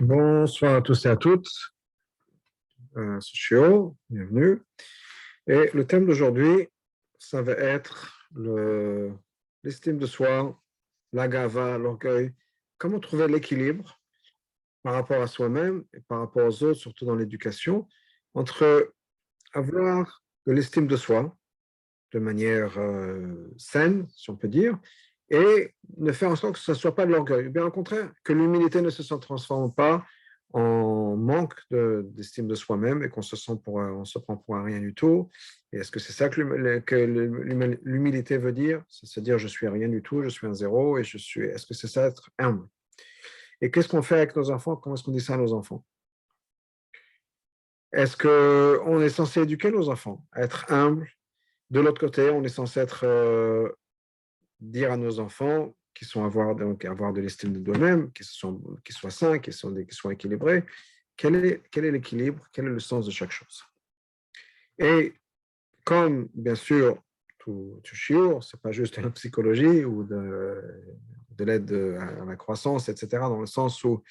Bonsoir à tous et à toutes. C'est Chio, bienvenue. Et le thème d'aujourd'hui, ça va être l'estime de soi, la gava, l'orgueil. Comment trouver l'équilibre par rapport à soi-même et par rapport aux autres, surtout dans l'éducation, entre avoir de l'estime de soi de manière saine, si on peut dire, et ne faire en sorte que ce ne soit pas de l'orgueil. Bien au contraire, que l'humilité ne se transforme pas en manque d'estime de soi-même et qu'on on se prend pour un rien du tout. Et est-ce que c'est ça que l'humilité veut dire? C'est se dire je suis rien du tout, je suis un zéro et je suis. Est-ce que c'est ça être humble? Et qu'est-ce qu'on fait avec nos enfants? Comment est-ce qu'on dit ça à nos enfants? Est-ce qu'on est censé éduquer nos enfants à être humbles? De l'autre côté, on est censé dire à nos enfants avoir de l'estime de eux-mêmes, qu'ils soient sains, qu'ils soient équilibrés. Quel est l'équilibre? Quel est le sens de chaque chose? Et comme, bien sûr, tout shiur, ce n'est pas juste de la psychologie ou de l'aide à la croissance, etc., dans le sens où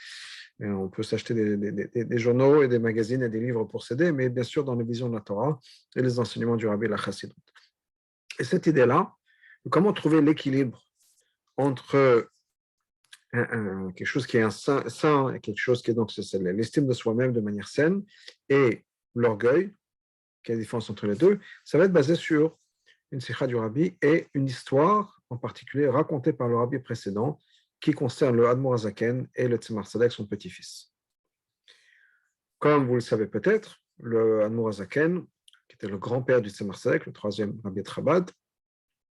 on peut s'acheter des journaux et des magazines et des livres pour s'aider, mais bien sûr dans les visions de la Torah et les enseignements du Rabbi et la Chassidut. Et cette idée-là, comment trouver l'équilibre entre quelque chose qui est un sain, quelque chose qui est donc c'est l'estime de soi-même de manière saine et l'orgueil, quelle est la différence entre les deux, ça va être basé sur une sikha du Rabbi et une histoire en particulier racontée par le Rabbi précédent qui concerne le Admor Azaken et le Tzemar Tzedek, son petit-fils. Comme vous le savez peut-être, le Admor Azaken, qui était le grand-père du Tzemar Tzedek, le troisième Rabbi de Chabad,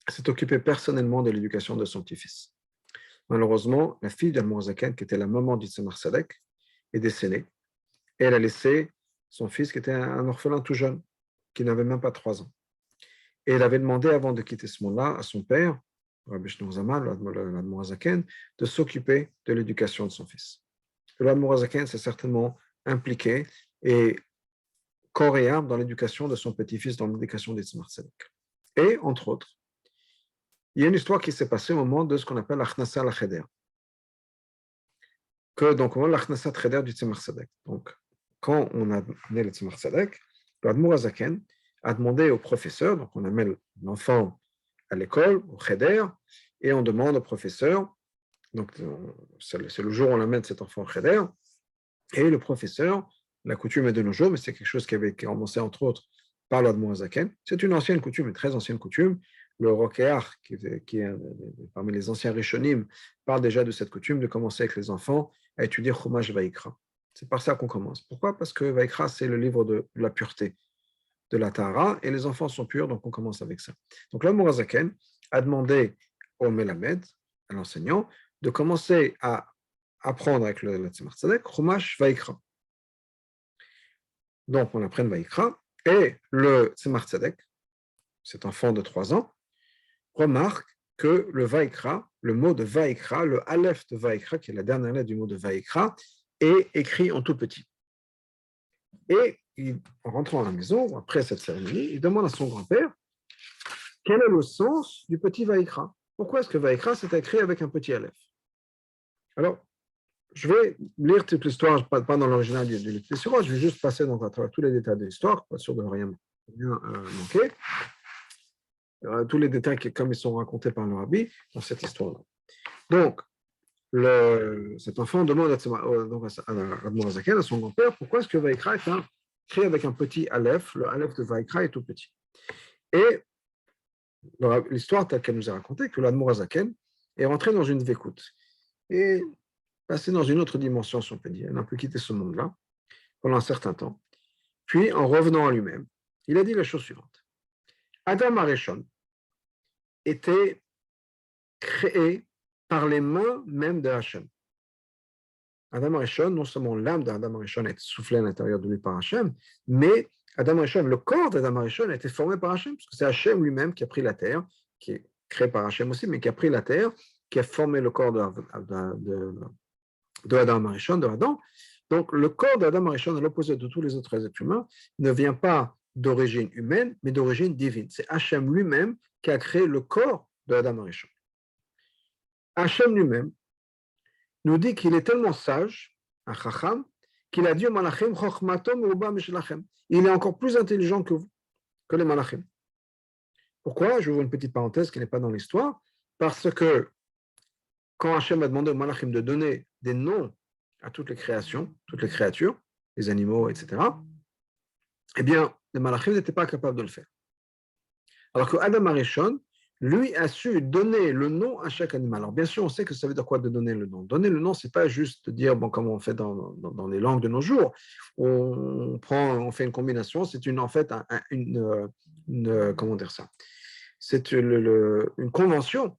s'est occupé personnellement de l'éducation de son petit-fils. Malheureusement, la fille d'Admor Azaken, qui était la maman du Tzemar Tzedek, est décédée et elle a laissé son fils qui était un orphelin tout jeune, qui n'avait même pas 3 ans. Et elle avait demandé, avant de quitter ce monde-là, à son père, Rabbi Shneur Zalman, l'Admor Azaken, de s'occuper de l'éducation de son fils. L'Admor Azaken s'est certainement impliqué et corps et âme dans l'éducation de son petit-fils, dans l'éducation des Tzemar Tzedek. Et, entre autres, il y a une histoire qui s'est passée au moment de ce qu'on appelle l'Achnasa al-Cheder. Donc, on a l'Achnasa Cheder du Tzemar Tzedek. Donc, quand on a amené le Tzemar Tzedek, l'Admor Azaken a demandé au professeur, donc on amène l'enfant à l'école, au Cheder, et on demande au professeur, donc c'est le jour où on amène cet enfant au Cheder, et le professeur, la coutume est de nos jours, mais c'est quelque chose qui avait commencé entre autres par l'Admor Azaken, c'est une ancienne coutume, une très ancienne coutume. Le Rokéach, qui est parmi les anciens Rishonim, parle déjà de cette coutume de commencer avec les enfants à étudier Chumash Vaikra. C'est par ça qu'on commence. Pourquoi? Parce que Vaikra, c'est le livre de la pureté, de la Tahara, et les enfants sont purs, donc on commence avec ça. Donc l'Admor Azaken a demandé au Melamed, à l'enseignant, de commencer à apprendre avec le Tzemar Tzedek, Chumash Vaikra. Donc on apprend Vaikra, et le Tzemar Tzedek, cet enfant de 3 ans, remarque que le Vaikra, le mot de Vaikra, le Aleph de Vaikra, qui est la dernière lettre du mot de Vaikra, est écrit en tout petit. Et en rentrant à la maison, après cette cérémonie, il demande à son grand-père quel est le sens du petit Vaikra. Pourquoi est-ce que Vaikra s'est écrit avec un petit Aleph? Alors, je vais lire toute l'histoire, pas dans l'original du livre, je vais juste passer à travers tous les détails de l'histoire, pas sûr de rien manquer. Tous les détails comme ils sont racontés par le Rabbi dans cette histoire-là. Donc, cet enfant demande à Admor à son grand-père, pourquoi est-ce que Vaikra est écrit avec un petit Aleph? Le Aleph de Vaikra est tout petit. Et l'histoire telle qu'elle nous est racontée, que l'Admor est rentré dans une vécoute et passé dans une autre dimension, si on peut dire. Il n'a plus quitté ce monde-là pendant un certain temps. Puis, en revenant à lui-même, il a dit la chose suivante. Adam Arishon était créé par les mains même de Hachem. Adam Arishon, non seulement l'âme d'Adam Arishon est soufflée à l'intérieur de lui par Hachem, mais Adam Arishon, le corps d'Adam Arishon a été formé par Hachem, parce que c'est Hachem lui-même qui a pris la terre, qui est créé par Hachem aussi, mais qui a pris la terre, qui a formé le corps de Adam Arishon, de Adam. Donc, le corps d'Adam Arishon, à l'opposé de tous les autres êtres humains, ne vient pas d'origine humaine, mais d'origine divine. C'est Hachem lui-même qui a créé le corps de Adam Arishon. Hachem lui-même nous dit qu'il est tellement sage un chacham, qu'il a dit aux malachim, chochmato meruba mishlachem. Il est encore plus intelligent que vous, que les malachim. Pourquoi? Je vous ouvre une petite parenthèse qui n'est pas dans l'histoire. Parce que quand Hachem a demandé aux malachim de donner des noms à toutes les créations, toutes les créatures, les animaux, etc., eh bien, les malachim n'étaient pas capables de le faire. Alors que Adam Arishon, lui, a su donner le nom à chaque animal. Alors, bien sûr, on sait que ça veut dire quoi de donner le nom. Donner le nom, ce n'est pas juste de dire, bon, comme on fait dans les langues de nos jours, on fait une combinaison, c'est en fait comment dire ça? C'est une convention.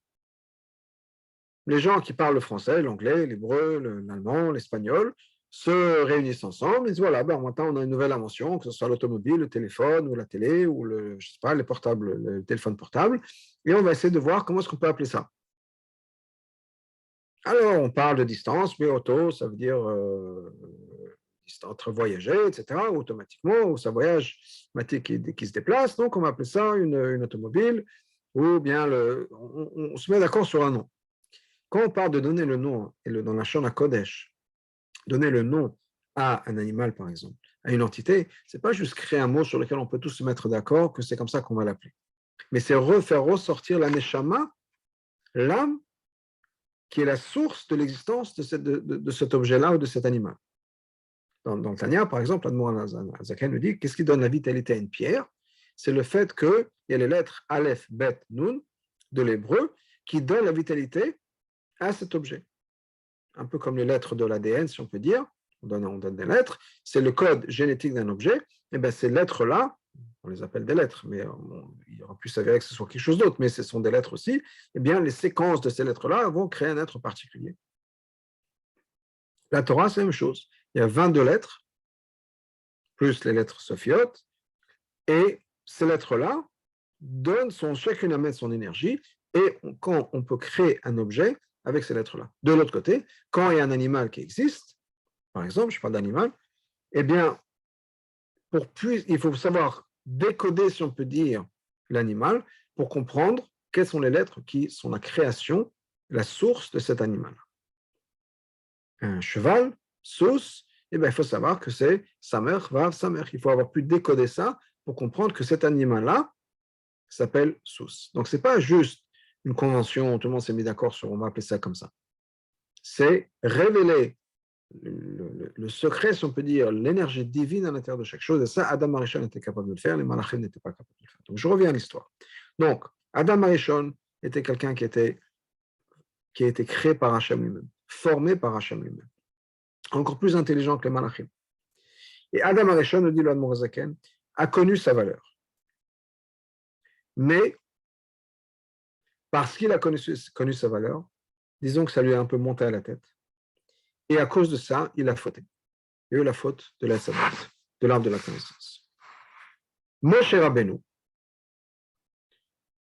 Les gens qui parlent le français, l'anglais, l'hébreu, l'allemand, l'espagnol, se réunissent ensemble et disent voilà, ben, maintenant on a une nouvelle invention, que ce soit l'automobile, le téléphone ou la télé ou je sais pas, les portables, le téléphone portable, et on va essayer de voir comment est-ce qu'on peut appeler ça. Alors, on parle de distance, mais auto, ça veut dire distance, voyager, etc., automatiquement, ou ça voyage qui se déplace, donc on va appeler ça une automobile, ou bien on se met d'accord sur un nom. Quand on parle de donner le nom, et dans la Shona Kodesh, donner le nom à un animal, par exemple, à une entité, ce n'est pas juste créer un mot sur lequel on peut tous se mettre d'accord que c'est comme ça qu'on va l'appeler. Mais c'est faire ressortir la neshama, l'âme, qui est la source de l'existence de cet objet-là ou de cet animal. Dans le Tanya, par exemple, Admor Zaken nous dit qu'est-ce qui donne la vitalité à une pierre? C'est le fait qu'il y a les lettres Aleph, Bet, Nun de l'hébreu qui donnent la vitalité à cet objet. Un peu comme les lettres de l'ADN, si on peut dire, on donne des lettres, c'est le code génétique d'un objet, et bien ces lettres-là, on les appelle des lettres, mais il aurait pu s'avérer que ce soit quelque chose d'autre, mais ce sont des lettres aussi, et bien les séquences de ces lettres-là vont créer un être particulier. La Torah, c'est la même chose. Il y a 22 lettres, plus les lettres sophiotes, et ces lettres-là chacune amène son énergie, et quand on peut créer un objet avec ces lettres-là. De l'autre côté, quand il y a un animal qui existe, par exemple, je parle d'animal, eh bien, il faut savoir décoder, si on peut dire, l'animal pour comprendre quelles sont les lettres qui sont la création, la source de cet animal. Un cheval, sous, eh bien, il faut savoir que c'est samer, vav, samer. Il faut avoir pu décoder ça pour comprendre que cet animal-là s'appelle sous. Donc, ce n'est pas juste une convention, tout le monde s'est mis d'accord sur on va appeler ça comme ça. C'est révéler le secret, si on peut dire, l'énergie divine à l'intérieur de chaque chose. Et ça, Adam Arishon était capable de le faire, les malachim n'étaient pas capables de le faire. Donc, je reviens à l'histoire. Donc, Adam Arishon était quelqu'un qui a été créé par Hachem lui-même, formé par Hachem lui-même, encore plus intelligent que les malachim. Et Adam Arishon, nous dit le Admor Zaken, a connu sa valeur. Mais, parce qu'il a connu sa valeur, disons que ça lui a un peu monté à la tête. Et à cause de ça, il a fauté. Il y a eu la faute de la sabat, de l'arbre de la connaissance. Moshe Rabbeinu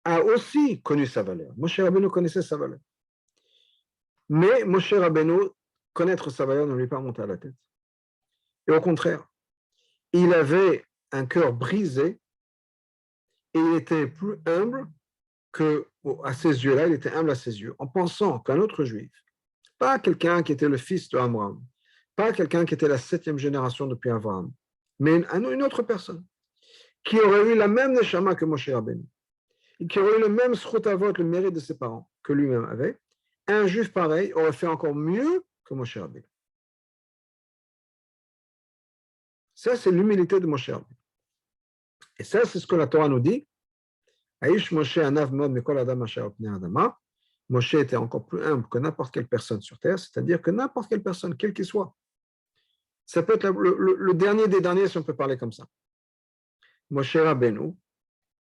a aussi connu sa valeur. Moshe Rabbeinu connaissait sa valeur. Mais Moshe Rabbeinu, connaître sa valeur ne lui est pas monté à la tête. Et au contraire, il avait un cœur brisé et il était plus humble à ses yeux-là, il était humble à ses yeux, en pensant qu'un autre juif, pas quelqu'un qui était le fils de Abraham, pas quelqu'un qui était la 7e génération depuis Abraham, mais une autre personne, qui aurait eu la même neshama que Moshe Rabbeinu, et qui aurait eu le même zchut avot, le mérite de ses parents, que lui-même avait, un juif pareil aurait fait encore mieux que Moshe Rabbeinu. Ça, c'est l'humilité de Moshe Rabbeinu. Et ça, c'est ce que la Torah nous dit. Aïsh Moshe anav mod mekol adam asher opnei adama. Moshe était encore plus humble que n'importe quelle personne sur terre, c'est-à-dire que n'importe quelle personne, quelle qu'il soit. Ça peut être le dernier des derniers, si on peut parler comme ça. Moshe Rabbeinu,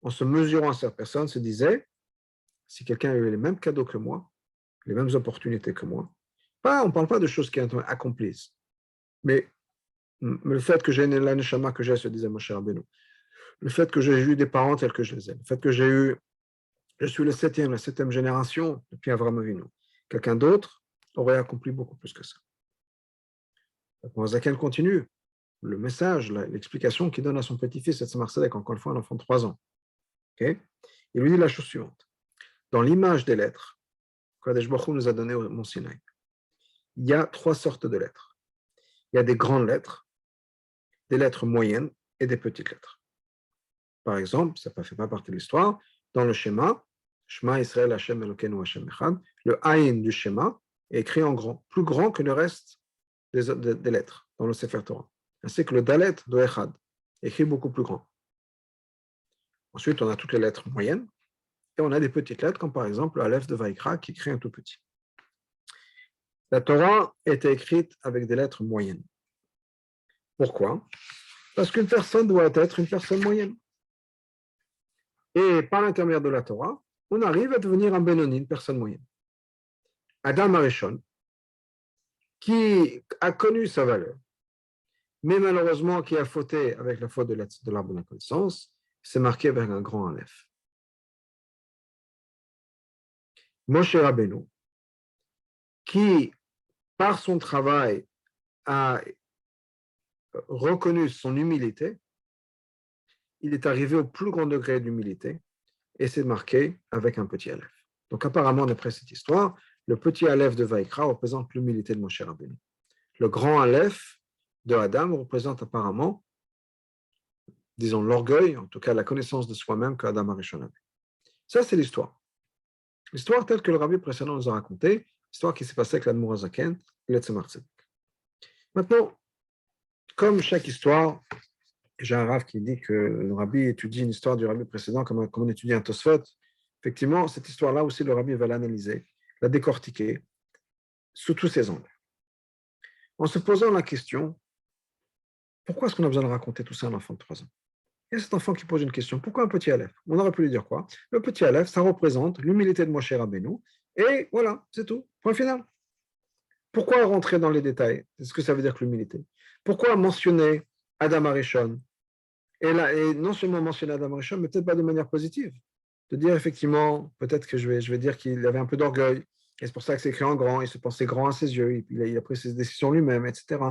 en se mesurant à cette personne, se disait, si quelqu'un a eu les mêmes cadeaux que moi, les mêmes opportunités que moi, on ne parle pas de choses qui accomplissent, mais le fait que j'ai la neshama que j'ai, se disait Moshe Rabbeinu, le fait que j'ai eu des parents tels que je les ai, le fait que je suis la 7e génération depuis Avraham Avinu, quelqu'un d'autre aurait accompli beaucoup plus que ça. Zaken continue le message, l'explication qu'il donne à son petit-fils, Tzemar Tzedek, encore une fois un enfant de 3 ans. Okay? Il lui dit la chose suivante. Dans l'image des lettres, Kadesh Baruch Hu nous a donné au Mont Sinaï, il y a 3 sortes de lettres. il y a des grandes lettres, des lettres moyennes et des petites lettres. Par exemple, ça ne fait pas partie de l'histoire, dans le schéma, Shema Israël Hashem Elokeinu Hashem Echad, le Ayin du schéma est écrit en grand, plus grand que le reste des lettres dans le Sefer Torah. Ainsi que le Dalet de Echad, écrit beaucoup plus grand. Ensuite, on a toutes les lettres moyennes, et on a des petites lettres, comme par exemple le Aleph de Vaikra, qui écrit un tout petit. La Torah était écrite avec des lettres moyennes. Pourquoi? Parce qu'une personne doit être une personne moyenne. Et par l'intermédiaire de la Torah, on arrive à devenir un Benoni, une personne moyenne. Adam Arishon, qui a connu sa valeur, mais malheureusement qui a fauté avec la faute de l'arbre de la connaissance, c'est marqué avec un grand Aleph. Moshe Rabbeinu, qui, par son travail, a reconnu son humilité, il est arrivé au plus grand degré d'humilité, et c'est marqué avec un petit Aleph. Donc apparemment, d'après cette histoire, le petit Aleph de Vaikra représente l'humilité de Moshe Rabbeinu. Le grand Aleph de Adam représente apparemment, disons, l'orgueil, en tout cas la connaissance de soi-même qu'Adam Arishon avait. Ça, c'est l'histoire. L'histoire telle que le rabbi précédent nous a raconté, l'histoire qui s'est passée avec l'Admour HaZaken et le Tzemar Tzedek. Maintenant, comme chaque histoire, j'ai un rav qui dit que le rabbi étudie une histoire du rabbi précédent comme on étudie un Tosfot. Effectivement, cette histoire-là aussi, le rabbi va l'analyser, la décortiquer sous tous ses angles. En se posant la question, pourquoi est-ce qu'on a besoin de raconter tout ça à un enfant de 3 ans? Il y a cet enfant qui pose une question, pourquoi un petit Aleph? On aurait pu lui dire quoi? Le petit Aleph, ça représente l'humilité de Moshe Rabbeinu, et voilà, c'est tout, point final. Pourquoi rentrer dans les détails? Est-ce que ça veut dire que l'humilité? Pourquoi mentionner Adam Arishon? Et non seulement mentionner Adam Arishon, mais peut-être pas de manière positive. De dire effectivement, peut-être que je vais dire qu'il avait un peu d'orgueil, et c'est pour ça que c'est écrit en grand, il se pensait grand à ses yeux, il a pris ses décisions lui-même, etc.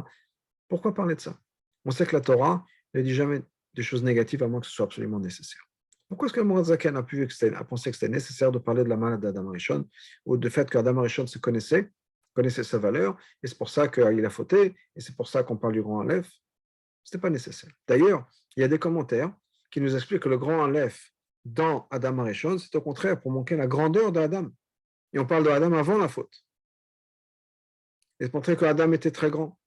Pourquoi parler de ça? On sait que la Torah ne dit jamais des choses négatives à moins que ce soit absolument nécessaire. Pourquoi est-ce que le Zaken a pensé que c'était nécessaire de parler de la maladie d'Adam Arishon, ou du fait qu'Adam Arishon se connaissait sa valeur, et c'est pour ça qu'il a fauté, et c'est pour ça qu'on parle du grand Aleph? Ce n'était pas nécessaire. D'ailleurs, il y a des commentaires qui nous expliquent que le grand Aleph dans Adam Arishon, c'est au contraire pour montrer la grandeur d'Adam. Et on parle de Adam avant la faute. Et c'est pour montrer que Adam était très grand.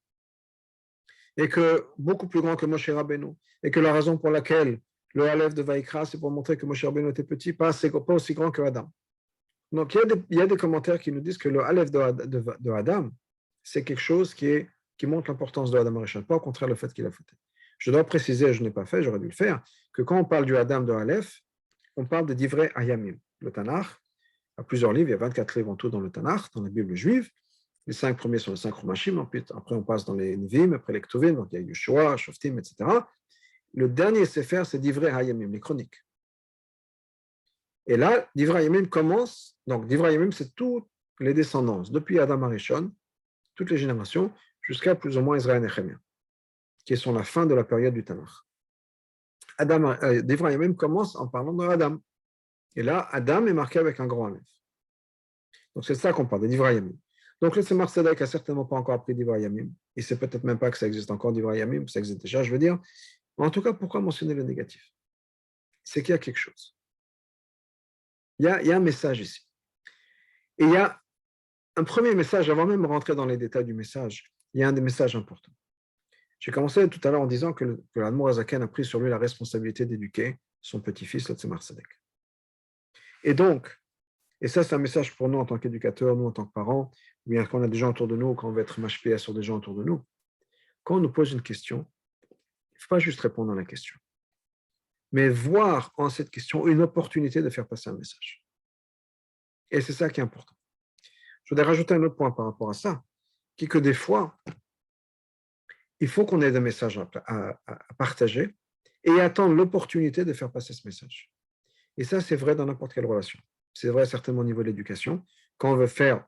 Et que beaucoup plus grand que Moshe Rabbeinu. Et que la raison pour laquelle le Aleph de Vaikra, c'est pour montrer que Moshe Rabbeinu était petit, pas aussi grand que Adam. Donc il y a des commentaires qui nous disent que le Aleph de Adam, c'est quelque chose qui montre l'importance de Adam Arishon, pas au contraire le fait qu'il a fauté. Je dois préciser, je n'ai pas fait, j'aurais dû le faire, que quand on parle du Adam de Aleph, on parle de Divrei Hayamim. Le Tanakh a plusieurs livres, il y a 24 livres en tout dans le Tanakh, dans la Bible juive. Les 5 premiers sont les 5 Chumashim, après on passe dans les Nivim, après les Ktuvim, donc il y a Yeshua, Shoftim, etc. Le dernier Sefer, c'est Divrei Hayamim, les chroniques. Et là, Divrei Hayamim commence, donc Divrei Hayamim, c'est toutes les descendances, depuis Adam Arishon, toutes les générations, jusqu'à plus ou moins Israël et Nehemia, qui sont la fin de la période du Tanakh. Divrei Hayamim commence en parlant de Adam. Et là, Adam est marqué avec un grand Aleph. Donc c'est ça qu'on parle, de Divrei Hayamim. Donc le Tzemar Tzedek n'a certainement pas encore appris Divrei Hayamim. Il ne sait peut-être même pas que ça existe encore, Divrei Hayamim, ça existe déjà, je veux dire. Mais en tout cas, pourquoi mentionner le négatif? C'est qu'il y a quelque chose. Il y a un message ici. Et il y a un premier message, avant même de rentrer dans les détails du message, il y a un des messages importants. J'ai commencé tout à l'heure en disant que l'Admour HaZaken a pris sur lui la responsabilité d'éduquer son petit-fils, le Tzemar Tzedek. Et donc, et ça c'est un message pour nous en tant qu'éducateurs, nous en tant que parents, ou bien quand on a des gens autour de nous, quand on veut être mashpia sur des gens autour de nous, quand on nous pose une question, il ne faut pas juste répondre à la question, mais voir en cette question une opportunité de faire passer un message. Et c'est ça qui est important. Je voudrais rajouter un autre point par rapport à ça, qui est que des fois, il faut qu'on ait des messages à partager et attendre l'opportunité de faire passer ce message. Et ça, c'est vrai dans n'importe quelle relation. C'est vrai certainement au niveau de l'éducation, quand on veut faire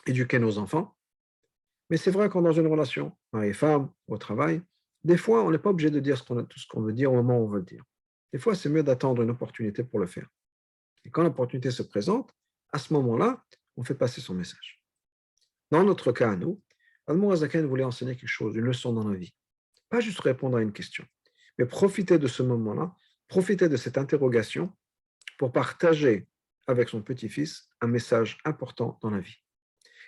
éduquer nos enfants, mais c'est vrai quand dans une relation, mari et femme, au travail, des fois, on n'est pas obligé de dire tout ce qu'on veut dire au moment où on veut le dire. Des fois, c'est mieux d'attendre une opportunité pour le faire. Et quand l'opportunité se présente, à ce moment-là, on fait passer son message. Dans notre cas, à nous, Admor Azaken voulait enseigner quelque chose, une leçon dans la vie. Pas juste répondre à une question, mais profiter de ce moment-là, profiter de cette interrogation pour partager avec son petit-fils un message important dans la vie.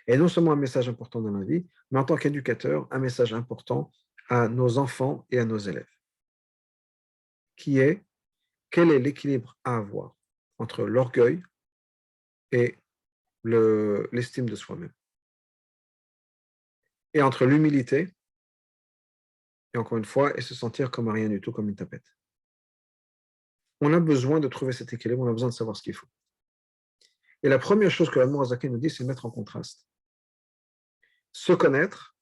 Et non seulement un message important dans la vie, mais en tant qu'éducateur, un message important à nos enfants et à nos élèves, qui est quel est l'équilibre à avoir entre l'orgueil et l'estime de soi-même, et entre l'humilité, et encore une fois, et se sentir comme rien du tout, comme une tapette. On a besoin de trouver cet équilibre, on a besoin de savoir ce qu'il faut. Et la première chose que l'amour Azaké nous dit, c'est mettre en contraste. Se connaître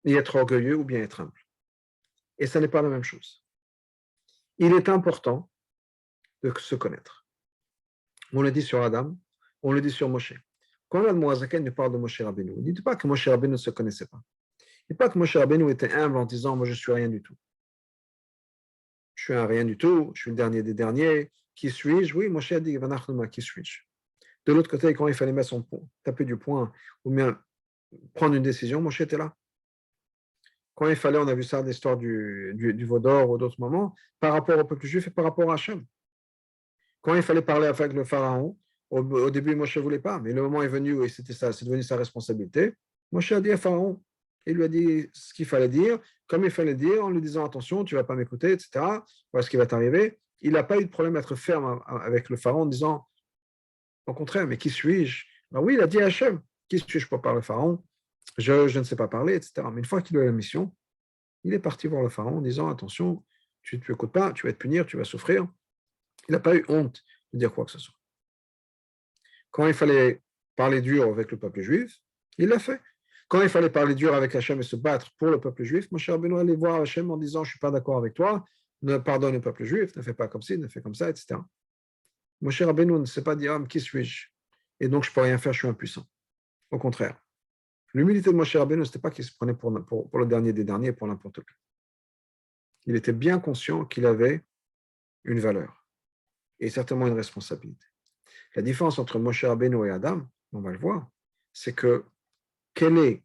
et être orgueilleux ou bien être humble. Et ça n'est pas la même chose. Il est important de se connaître. On le dit sur Adam, on le dit sur Moshe. Quand l'amour Azaké nous parle de Moshe Rabbeinu, il ne dit pas que Moshe Rabbeinu ne se connaissait pas. Il ne dit pas que Moshe Rabbeinu était humble en disant « moi je suis rien du tout ». Je suis un rien du tout, je suis le dernier des derniers. Qui suis-je? Oui, Moshe a dit « qui suis-je ». De l'autre côté, quand il fallait mettre son poing, taper du poing ou bien prendre une décision, Moshe était là. Quand il fallait, on a vu ça, l'histoire du veau d'or ou d'autres moments, par rapport au peuple juif et par rapport à Hachem. Quand il fallait parler avec le pharaon, au début, Moshe ne voulait pas, mais le moment est venu et c'est devenu sa responsabilité. Moshe a dit à Pharaon, il lui a dit ce qu'il fallait dire, comme il fallait dire, en lui disant attention, tu ne vas pas m'écouter, etc. Voilà ce qui va t'arriver. Il n'a pas eu de problème d'être ferme avec le pharaon en disant au contraire, mais qui suis-je? Ben oui, il a dit à Hachem, qui suis-je pour parler au pharaon? Je ne sais pas parler, etc. Mais une fois qu'il a eu la mission, il est parti voir le pharaon en disant attention, tu ne m'écoutes pas, tu vas te punir, tu vas souffrir. Il n'a pas eu honte de dire quoi que ce soit. Quand il fallait parler dur avec le peuple juif, il l'a fait. Quand il fallait parler dur avec Hachem et se battre pour le peuple juif, Moshe Rabbeinu allait voir Hachem en disant je ne suis pas d'accord avec toi, ne pardonne le peuple juif, ne fais pas comme ci, ne fais comme ça, etc. Moshe Rabbeinu ne sait pas dire qui suis-je? Et donc je ne peux rien faire, je suis impuissant. Au contraire. L'humilité de Moshe Rabbeinu, ce n'était pas qu'il se prenait pour le dernier des derniers, pour n'importe qui. Il était bien conscient qu'il avait une valeur et certainement une responsabilité. La différence entre Moshe Rabbeinu et Adam, on va le voir, c'est que quelle est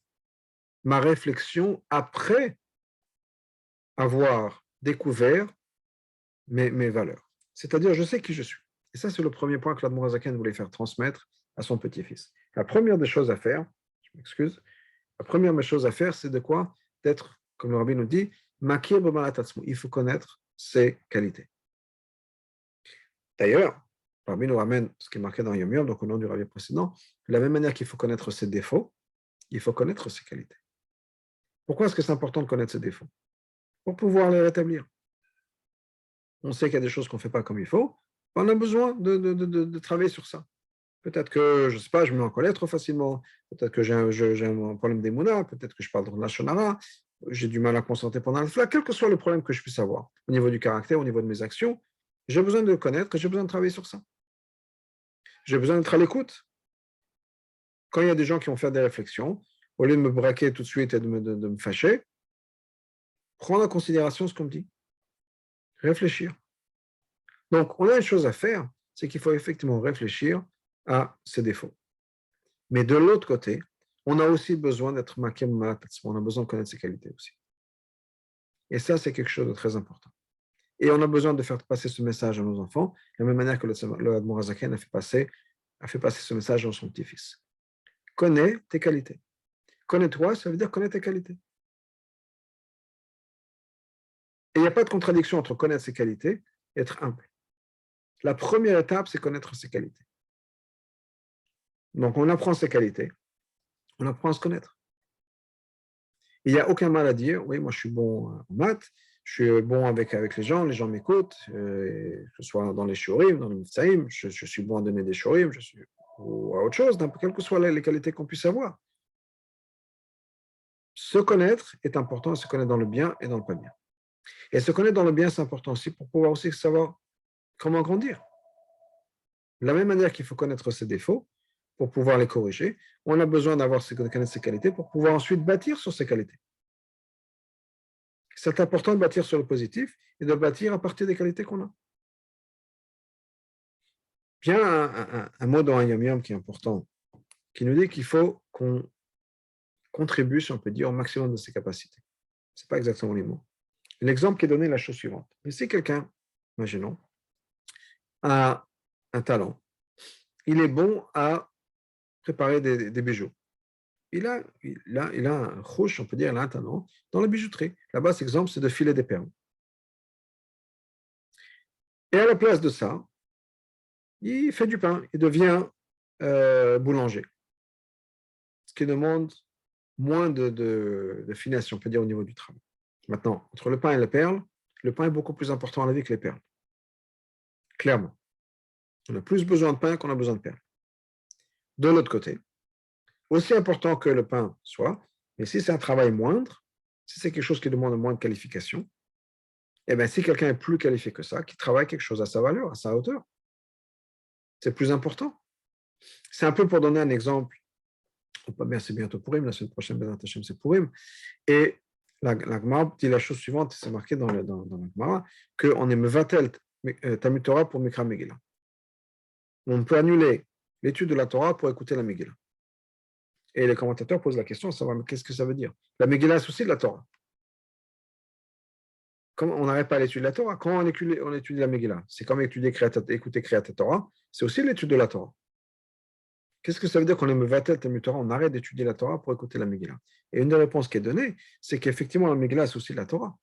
ma réflexion après avoir découvert mes valeurs. C'est-à-dire, je sais qui je suis. Et ça, c'est le premier point que l'Admor Azaken voulait faire transmettre à son petit-fils. La première des choses à faire, je m'excuse, la première des choses à faire, c'est de quoi? D'être, comme le Rabbi nous dit, Makir b'malatatzmo. Il faut connaître ses qualités. D'ailleurs, le Rabbi nous ramène ce qui est marqué dans Yom Yom, donc au nom du Rabbi précédent, de la même manière qu'il faut connaître ses défauts, il faut connaître ses qualités. Pourquoi est-ce que c'est important de connaître ses défauts? Pour pouvoir les rétablir. On sait qu'il y a des choses qu'on ne fait pas comme il faut, on a besoin de travailler sur ça. Peut-être que, je ne sais pas, je me mets en colère trop facilement, peut-être que j'ai un problème d'émouna, peut-être que je parle de la shonara, j'ai du mal à concentrer pendant le flag, quel que soit le problème que je puisse avoir, au niveau du caractère, au niveau de mes actions, j'ai besoin de le connaître et j'ai besoin de travailler sur ça. J'ai besoin d'être à l'écoute. Quand il y a des gens qui vont faire des réflexions, au lieu de me braquer tout de suite et de me fâcher, prendre en considération ce qu'on me dit. Réfléchir. Donc, on a une chose à faire, c'est qu'il faut effectivement réfléchir à ses défauts. Mais de l'autre côté, on a aussi besoin d'être makem on a besoin de connaître ses qualités aussi. Et ça, c'est quelque chose de très important. Et on a besoin de faire passer ce message à nos enfants, de la même manière que le Admor Azaken a fait passer ce message à son petit-fils. Connais tes qualités. Connais-toi, ça veut dire connais tes qualités. Et il n'y a pas de contradiction entre connaître ses qualités et être humble. La première étape, c'est connaître ses qualités. Donc, on apprend ses qualités, on apprend à se connaître. Il n'y a aucun mal à dire, oui, moi je suis bon en maths, je suis bon avec les gens m'écoutent, que ce soit dans les shurim, dans les mifsaïm, je suis bon à donner des shurim, ou à autre chose, quelles que soient les qualités qu'on puisse avoir. Se connaître est important, se connaître dans le bien et dans le pas bien. Et se connaître dans le bien, c'est important aussi pour pouvoir aussi savoir comment grandir. De la même manière qu'il faut connaître ses défauts pour pouvoir les corriger, on a besoin de connaître ses qualités pour pouvoir ensuite bâtir sur ces qualités. C'est important de bâtir sur le positif et de bâtir à partir des qualités qu'on a. Il y a un mot dans un Yom Yom qui est important, qui nous dit qu'il faut qu'on contribue, si on peut dire, au maximum de ses capacités. Ce n'est pas exactement les mots. L'exemple qui est donné est la chose suivante. Mais si quelqu'un, imaginons, a un talent, il est bon à préparer des bijoux. Il a un rouge, on peut dire, il a un talent dans la bijouterie. Là-bas, cet exemple, c'est de filer des perles. Et à la place de ça, il fait du pain, il devient boulanger. Ce qui demande moins de finesse, on peut dire, au niveau du travail. Maintenant, entre le pain et les perles, le pain est beaucoup plus important à la vie que les perles. Clairement. On a plus besoin de pain qu'on a besoin de perles. De l'autre côté, aussi important que le pain soit, mais si c'est un travail moindre, si c'est quelque chose qui demande moins de qualification, eh bien, si quelqu'un est plus qualifié que ça, qui travaille quelque chose à sa valeur, à sa hauteur, c'est plus important. C'est un peu pour donner un exemple. C'est bientôt Purim, la semaine prochaine, c'est Purim. Et la Gemara dit la chose suivante, c'est marqué dans la Gemara, qu'on est mevatel Talmud Torah pour Mikra Megillah. On peut annuler l'étude de la Torah pour écouter la Megillah. Et les commentateurs posent la question de savoir qu'est-ce que ça veut dire. La Megillah, c'est aussi de la Torah. Comment on n'arrête pas l'étude de la Torah? Quand on étudie la Megillah, c'est comme écouter Kriyat Torah, c'est aussi l'étude de la Torah. Qu'est-ce que ça veut dire qu'on est mevatel Talmud Torah? On arrête d'étudier la Torah pour écouter la Megillah. Et une des réponses qui est donnée, c'est qu'effectivement, la Megillah, c'est aussi la Torah.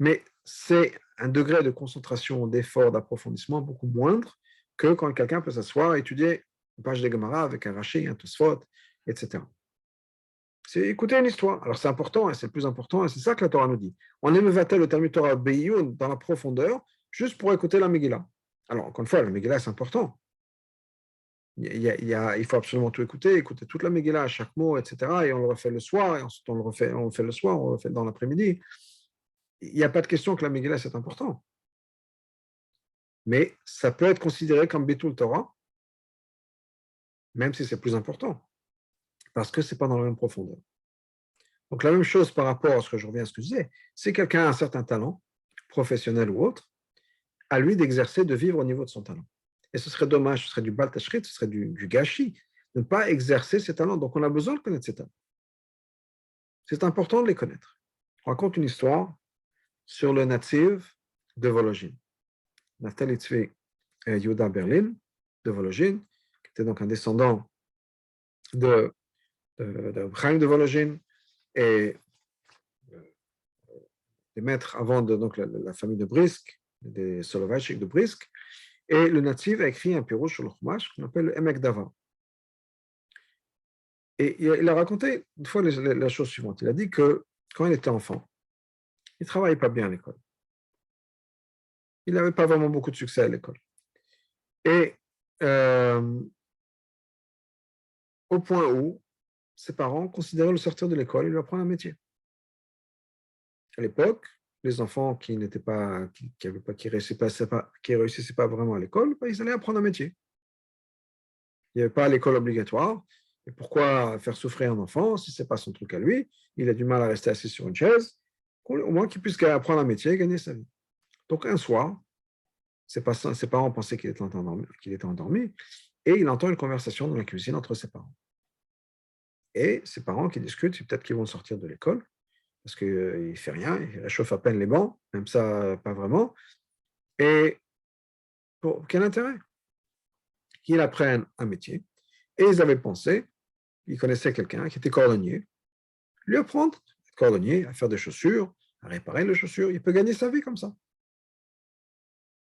Mais c'est un degré de concentration, d'effort, d'approfondissement beaucoup moindre que quand quelqu'un peut s'asseoir et étudier une page de Gemara avec un Rashi, un Tosfot, etc. C'est écouter une histoire. Alors c'est important, et c'est le plus important, et c'est ça que la Torah nous dit. On est mevatel le Talmud Torah Beiyun dans la profondeur, juste pour écouter la Megillah. Alors, encore une fois, la Megillah, c'est important. Il faut absolument tout écouter toute la Megillah à chaque mot, etc. Et on le refait le soir, et ensuite on le fait le soir, on le fait dans l'après-midi. Il n'y a pas de question que la Megillah, c'est important. Mais ça peut être considéré comme Betul Torah, même si c'est plus important, parce que ce n'est pas dans la même profondeur. Donc la même chose par rapport à ce que je reviens à ce que je disais, si quelqu'un a un certain talent, professionnel ou autre, à lui d'exercer, de vivre au niveau de son talent. Et ce serait dommage, ce serait du baltachrit, ce serait du gâchis, de ne pas exercer ses talents. Donc on a besoin de connaître ses talents. C'est important de les connaître. On raconte une histoire sur le Natziv de Vologine. Naftali Tzvi Yehuda Berlin de Vologine, qui était donc un descendant de Chaim de Vologine et des maîtres avant donc la famille de Brisk, des Soloveitchik de Brisk. Et le Natziv a écrit un pirouche sur le Chumash qu'on appelle le Emek Dava. Et il a raconté une fois la chose suivante. Il a dit que quand il était enfant, il ne travaillait pas bien à l'école. Il n'avait pas vraiment beaucoup de succès à l'école. Et au point où ses parents considéraient le sortir de l'école et lui apprendre un métier. À l'époque, les enfants qui n'étaient pas, qui réussissaient pas vraiment à l'école, ils allaient apprendre un métier. Il n'y avait pas l'école obligatoire. Et pourquoi faire souffrir un enfant si ce n'est pas son truc à lui? Il a du mal à rester assis sur une chaise. Au moins qu'il puisse apprendre un métier et gagner sa vie. Donc un soir, ses parents pensaient qu'il était endormi et il entend une conversation dans la cuisine entre ses parents. Et ses parents qui discutent, c'est peut-être qu'ils vont sortir de l'école parce qu'il ne fait rien, il réchauffe à peine les bancs, même ça, pas vraiment. Et pour quel intérêt? Qu'ils apprennent un métier. Et ils avaient pensé, ils connaissaient quelqu'un qui était cordonnier, lui apprendre, être cordonnier, à faire des chaussures, à réparer les chaussures, il peut gagner sa vie comme ça.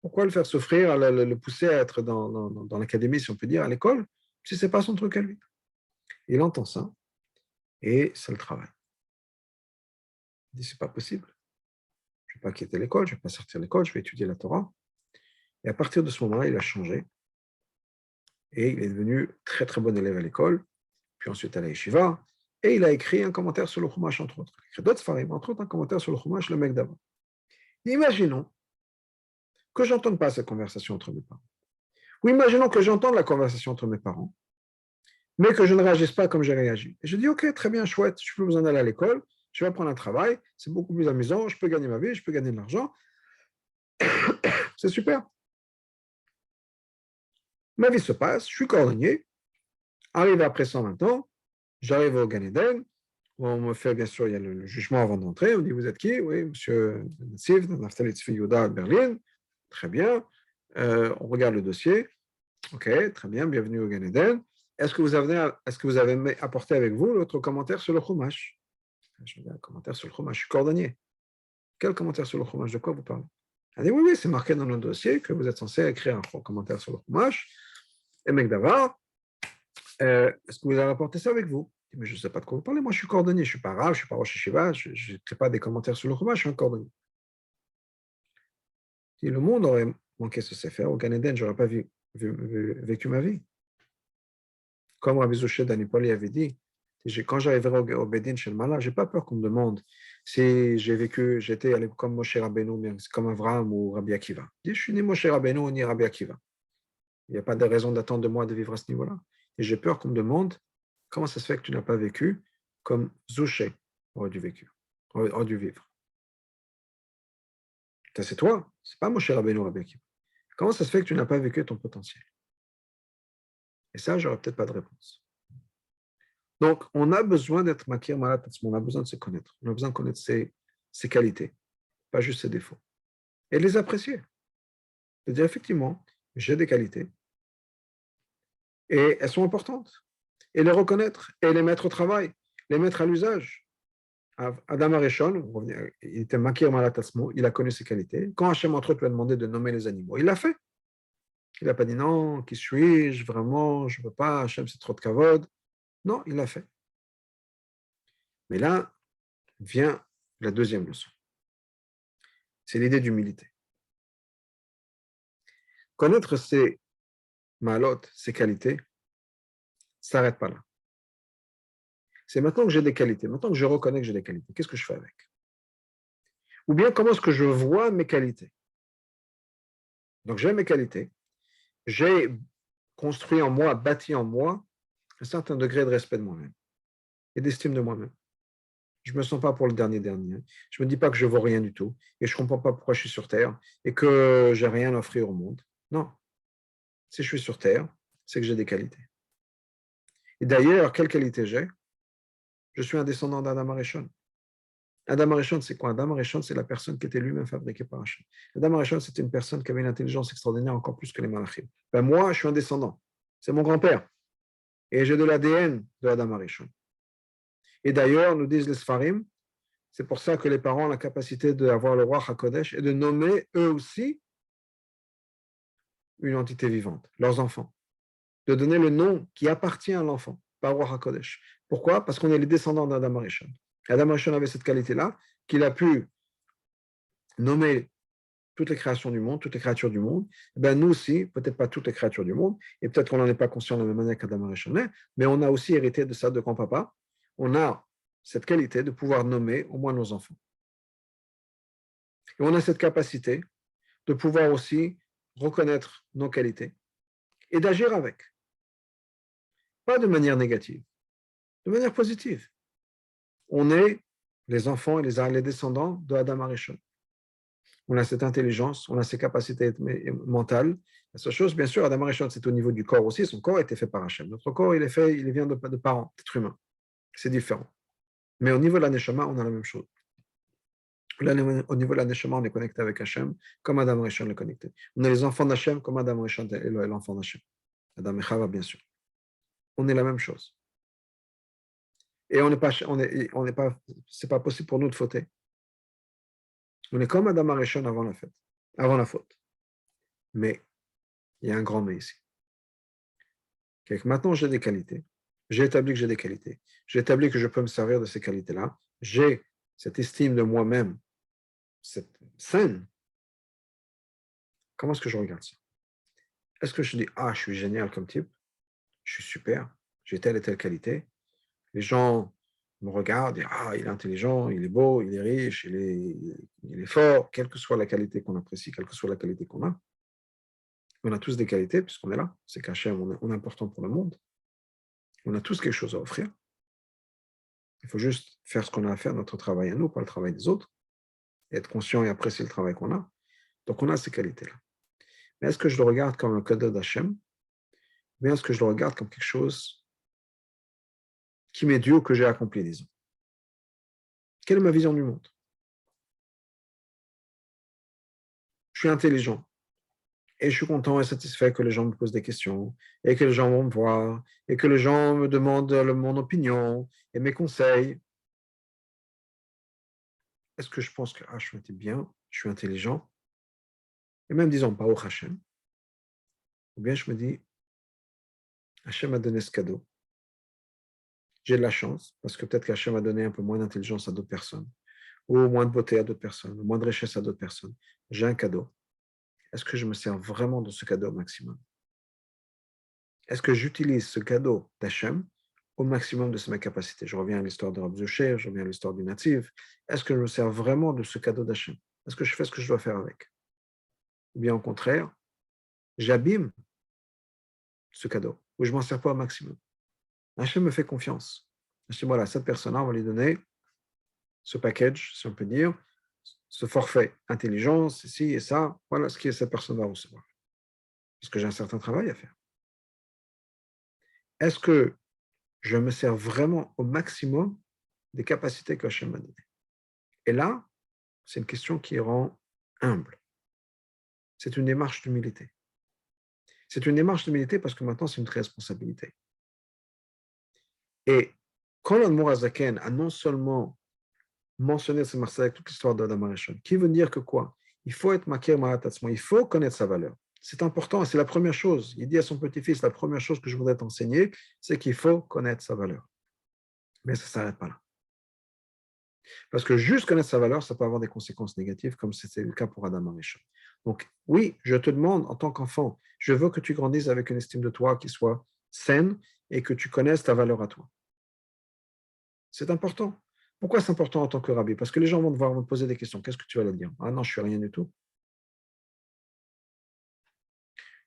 Pourquoi le faire souffrir, le pousser à être dans l'académie, si on peut dire, à l'école, si ce n'est pas son truc à lui? Il entend ça, et ça le travaille. Il dit, c'est pas possible. Je ne vais pas quitter l'école, je ne vais pas sortir de l'école, je vais étudier la Torah. Et à partir de ce moment-là, il a changé. Et il est devenu très, très bon élève à l'école, puis ensuite à la yeshiva, et il a écrit un commentaire sur le Chumash, entre autres. Il a écrit d'autres farim, entre autres un commentaire sur le Chumash, le mec d'avant. Imaginons que je n'entende pas cette conversation entre mes parents. Ou imaginons que j'entende la conversation entre mes parents, mais que je ne réagisse pas comme j'ai réagi. Et je dis, ok, très bien, chouette, je n'ai plus besoin d'aller à l'école, je vais prendre un travail, c'est beaucoup plus amusant, je peux gagner ma vie, je peux gagner de l'argent. C'est super. Ma vie se passe, je suis cordonnier, arrivé après 120 ans, j'arrive au Gan Eden, on me fait, bien sûr, il y a le jugement avant d'entrer, on dit, vous êtes qui? Oui, monsieur Nassif, Naftali Tzvi Yehuda, Berlin, très bien. On regarde le dossier, ok, très bien, bienvenue au Gan Eden. Est-ce que vous avez apporté avec vous votre commentaire sur le Chumash? Je dis, un commentaire sur le Chumash, je suis cordonnier. Quel commentaire sur le Chumash? De quoi vous parlez? Elle dit, oui, oui, c'est marqué dans le dossier que vous êtes censé écrire un commentaire sur le Chumash. Et mec d'abord, est-ce que vous avez apporté ça avec vous? Je dis, mais je ne sais pas de quoi vous parlez. Moi, je suis cordonnier. Je ne suis pas arabe, je ne suis pas Rosh Hashiva. Je n'écris pas des commentaires sur le Chumash, je suis un cordonnier. Si le monde aurait manqué ce sefer, au Gan Eden, je n'aurais pas vécu ma vie. Comme Rabbi Zoshe Danipoli avait dit, quand j'arriverai au Bedin chez le Malach, je n'ai pas peur qu'on me demande si j'étais comme Moshe Rabbeinu, comme Avraham ou Rabbi Akiva. Je suis ni Moshe Rabbeinu ni Rabbi Akiva. Il n'y a pas de raison d'attendre de moi de vivre à ce niveau-là. Et j'ai peur qu'on me demande comment ça se fait que tu n'as pas vécu comme Zouché aurait dû vivre. Ça, c'est toi, c'est pas Moshe Rabbeinu Rabbi Akiva. Comment ça se fait que tu n'as pas vécu ton potentiel? Et ça, j'aurais peut-être pas de réponse. Donc, on a besoin d'être makir malat, on a besoin de se connaître. On a besoin de connaître ses qualités, pas juste ses défauts. Et de les apprécier. De dire, effectivement, j'ai des qualités et elles sont importantes. Et les reconnaître et les mettre au travail, les mettre à l'usage. Adam Arishon, il était makir malat, il a connu ses qualités. Quand Hachem, entre autres, lui a demandé de nommer les animaux, il l'a fait. Il n'a pas dit non, qui suis-je, vraiment, je ne veux pas, Hachem, c'est trop de kavod. Non, il l'a fait. Mais là vient la deuxième leçon. C'est l'idée d'humilité. Connaître ses malotes, ses qualités, ne s'arrête pas là. C'est maintenant que j'ai des qualités, maintenant que je reconnais que j'ai des qualités, qu'est-ce que je fais avec? Ou bien comment est-ce que je vois mes qualités? Donc j'ai mes qualités, j'ai construit en moi, bâti en moi un certain degré de respect de moi-même et d'estime de moi-même. Je ne me sens pas pour le dernier. Je ne me dis pas que je ne vaux rien du tout et je ne comprends pas pourquoi je suis sur Terre et que je n'ai rien à offrir au monde. Non. Si je suis sur Terre, c'est que j'ai des qualités. Et d'ailleurs, quelles qualités j'ai? Je suis un descendant d'Adam Arishon. Adam Arishon, c'est quoi? Adam Arishon, c'est la personne qui était lui-même fabriquée par Hachem. Adam Arishon, c'était une personne qui avait une intelligence extraordinaire, encore plus que les malachim. Ben moi, je suis un descendant. C'est mon grand-père. Et j'ai de l'ADN de Adam Arishon. Et d'ailleurs, nous disent les Sfarim, c'est pour ça que les parents ont la capacité d'avoir le roi HaKodesh et de nommer eux aussi une entité vivante, leurs enfants. De donner le nom qui appartient à l'enfant, par roi HaKodesh. Pourquoi? Parce qu'on est les descendants d'Adam Arishon. Adam Arishon avait cette qualité-là, qu'il a pu nommer toutes les créations du monde, toutes les créatures du monde. Et bien, nous aussi, peut-être pas toutes les créatures du monde, et peut-être qu'on n'en est pas conscient de la même manière qu'Adam Arishon est, mais on a aussi hérité de ça de grand-papa. On a cette qualité de pouvoir nommer au moins nos enfants. Et on a cette capacité de pouvoir aussi reconnaître nos qualités et d'agir avec. Pas de manière négative, de manière positive. On est les enfants et les descendants de Adam Arishon. On a cette intelligence, on a ces capacités mentales. La seule chose, bien sûr, Adam Arishon, c'est au niveau du corps aussi. Son corps a été fait par Hachem. Notre corps, il vient de parents, d'êtres humains. C'est différent. Mais au niveau de la Neshama, on a la même chose. Là, au niveau de la Neshama, on est connecté avec Hachem, comme Adam Arishon est connecté. On est les enfants d'Hachem, comme Adam Arishon est l'enfant d'Hachem. Adam et Chava, bien sûr. On est la même chose. Et c'est pas possible pour nous de fauter. On est comme Adam Arishon avant la faute. Mais il y a un grand mais ici. Maintenant, j'ai des qualités. J'ai établi que j'ai des qualités. J'ai établi que je peux me servir de ces qualités-là. J'ai cette estime de moi-même, cette saine. Comment est-ce que je regarde ça? Est-ce que je dis, ah, je suis génial comme type, je suis super, j'ai telle et telle qualité. Les gens me regardent, disent, ah, il est intelligent, il est beau, il est riche, il est fort, quelle que soit la qualité qu'on apprécie, quelle que soit la qualité qu'on a. On a tous des qualités puisqu'on est là. C'est qu'Hachem, on est important pour le monde. On a tous quelque chose à offrir. Il faut juste faire ce qu'on a à faire, notre travail à nous, pas le travail des autres, et être conscient et apprécier le travail qu'on a. Donc, on a ces qualités-là. Mais est-ce que je le regarde comme un cadeau d'Hachem, ou bien est-ce que je le regarde comme quelque chose qui m'est due ou que j'ai accompli, disons. Quelle est ma vision du monde? Je suis intelligent et je suis content et satisfait que les gens me posent des questions et que les gens vont me voir et que les gens me demandent mon opinion et mes conseils. Est-ce que je pense que je suis bien, je suis intelligent? Et même disons, pas au Hachem. Ou bien je me dis, Hachem m'a donné ce cadeau. J'ai de la chance, parce que peut-être qu'Hachem a donné un peu moins d'intelligence à d'autres personnes, ou moins de beauté à d'autres personnes, ou moins de richesse à d'autres personnes. J'ai un cadeau. Est-ce que je me sers vraiment de ce cadeau au maximum? Est-ce que j'utilise ce cadeau d'Hachem au maximum de ma capacité? Je reviens à l'histoire de Rab Zoucher, je reviens à l'histoire du natif. Est-ce que je me sers vraiment de ce cadeau d'Hachem? Est-ce que je fais ce que je dois faire avec? Ou bien au contraire, j'abîme ce cadeau, ou je ne m'en sers pas au maximum? Hachem me fait confiance. Je dis, voilà, cette personne-là, on va lui donner ce package, si on peut dire, ce forfait intelligence, ci et ça, voilà ce que cette personne va recevoir. Parce que j'ai un certain travail à faire. Est-ce que je me sers vraiment au maximum des capacités que Hachem m'a données? Et là, c'est une question qui rend humble. C'est une démarche d'humilité. C'est une démarche d'humilité parce que maintenant, c'est une responsabilité. Et quand l'Admour Azaken a non seulement mentionné ce marché avec toute l'histoire d'Adam Arishon, qui veut dire que quoi? Il faut être makir ma'atatzmo, il faut connaître sa valeur. C'est important, c'est la première chose. Il dit à son petit-fils, la première chose que je voudrais t'enseigner, c'est qu'il faut connaître sa valeur. Mais ça ne s'arrête pas là. Parce que juste connaître sa valeur, ça peut avoir des conséquences négatives, comme c'était le cas pour Adam Arishon. Donc, oui, je te demande, en tant qu'enfant, je veux que tu grandisses avec une estime de toi qui soit saine et que tu connaisses ta valeur à toi. C'est important. Pourquoi c'est important en tant que rabbi? Parce que les gens vont devoir me poser des questions. Qu'est-ce que tu vas leur dire? Ah non, je ne suis rien du tout.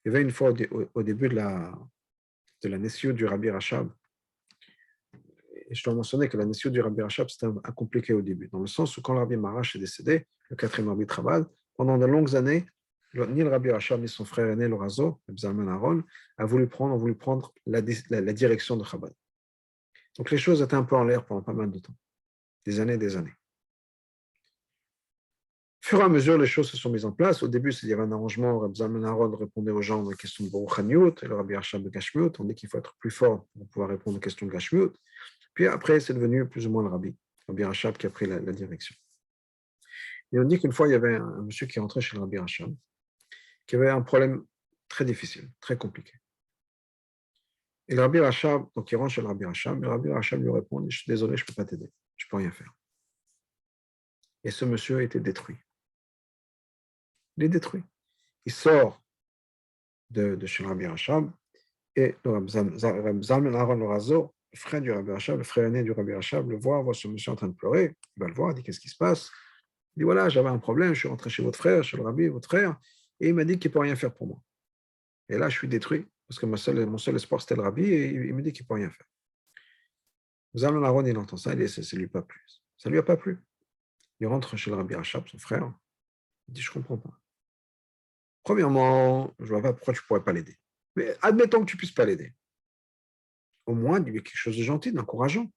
Il y avait une fois au début de la Nessio du Rabbi Rachab, et je dois mentionner que la Nessio du Rabbi Rachab, c'était un compliqué au début, dans le sens où quand le Rabbi Marash est décédé, le quatrième Rabbi Trabal, pendant de longues années, ni le Rabbi Rachab ni son frère aîné, le Razo, le Zalman Aaron, ont voulu prendre la direction de Chabad. Donc les choses étaient un peu en l'air pendant pas mal de temps, des années et des années. Au fur et à mesure, les choses se sont mises en place. Au début, il y avait un arrangement. Rabbi Zalman Aaron répondait aux gens aux questions de Baruch et le Rabbi Rachab de Gashmiut. On dit qu'il faut être plus fort pour pouvoir répondre aux questions de Gashmiut. Puis après, c'est devenu plus ou moins le Rabbi Rachab qui a pris la direction. Et on dit qu'une fois, il y avait un monsieur qui est rentré chez le Rabbi Rachab, qui avait un problème très difficile, très compliqué. Et le Rabbi Rachab, donc il rentre chez le Rabbi Rachab, et le Rabbi Rachab lui répond, je suis désolé, je ne peux pas t'aider, je ne peux rien faire. Et ce monsieur a été détruit. Il est détruit. Il sort de chez le Rabbi Rachab, et le Rabbi Zalman Aaron le Razo, le frère du Rabbi Rachab, le frère aîné du Rabbi Rachab, le voit ce monsieur en train de pleurer, il va le voir, il dit, qu'est-ce qui se passe? Il dit, voilà, j'avais un problème, je suis rentré chez votre frère, chez le Rabbi, votre frère, et il m'a dit qu'il ne peut rien faire pour moi. Et là, je suis détruit, parce que mon seul espoir, c'était le Rabbi, et il me dit qu'il ne peut rien faire. Zalman Aaron, il entend ça, il dit, ça ne lui a pas plu. Ça ne lui a pas plu. Il rentre chez le Rabbi Rachab, son frère, il dit, je ne comprends pas. Premièrement, je ne vois pas pourquoi tu ne pourrais pas l'aider. Mais admettons que tu ne puisses pas l'aider. Au moins, dis-lui quelque chose de gentil, d'encourageant.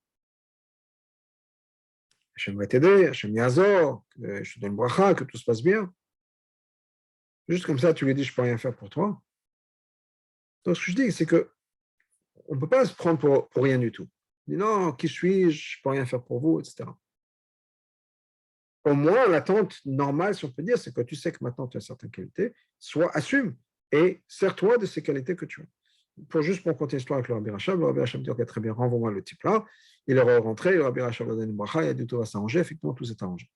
Hachem va t'aider, Hachem Yazor, je te donne bracha, que tout se passe bien. Juste comme ça, tu lui dis, je ne peux rien faire pour toi. Donc, ce que je dis, c'est que on ne peut pas se prendre pour rien du tout. Il dit, non, qui suis-je, je ne peux rien faire pour vous, etc. Au moins, l'attente normale, si on peut dire, c'est que tu sais que maintenant tu as certaines qualités, assume et sers-toi de ces qualités que tu as. Juste pour continuer l'histoire avec le Rabbi Rachab dit, ok, très bien, renvoie-moi le type là. Il est rentré, le Rabbi Rachab a donné une bracha, il a dit, tout va s'arranger, effectivement, tout s'est arrangé.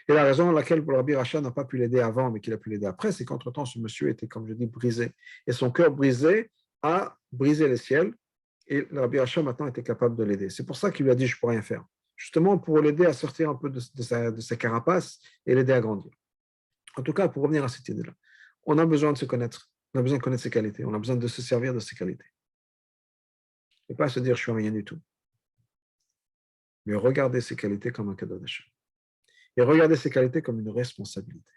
Et la raison pour laquelle le Rabbi Rachab n'a pas pu l'aider avant, mais qu'il a pu l'aider après, c'est qu'entre-temps, ce monsieur était, comme je dis, brisé. Et son cœur brisé a brisé les ciels, et le Rabbi Rachab maintenant était capable de l'aider. C'est pour ça qu'il lui a dit, je ne peux rien faire. Justement pour l'aider à sortir un peu de sa carapace et l'aider à grandir. En tout cas, pour revenir à cette idée-là, on a besoin de se connaître, on a besoin de connaître ses qualités, on a besoin de se servir de ses qualités. Et pas se dire je suis rien du tout. Mais regarder ses qualités comme un cadeau d'Hachem. Et regarder ses qualités comme une responsabilité.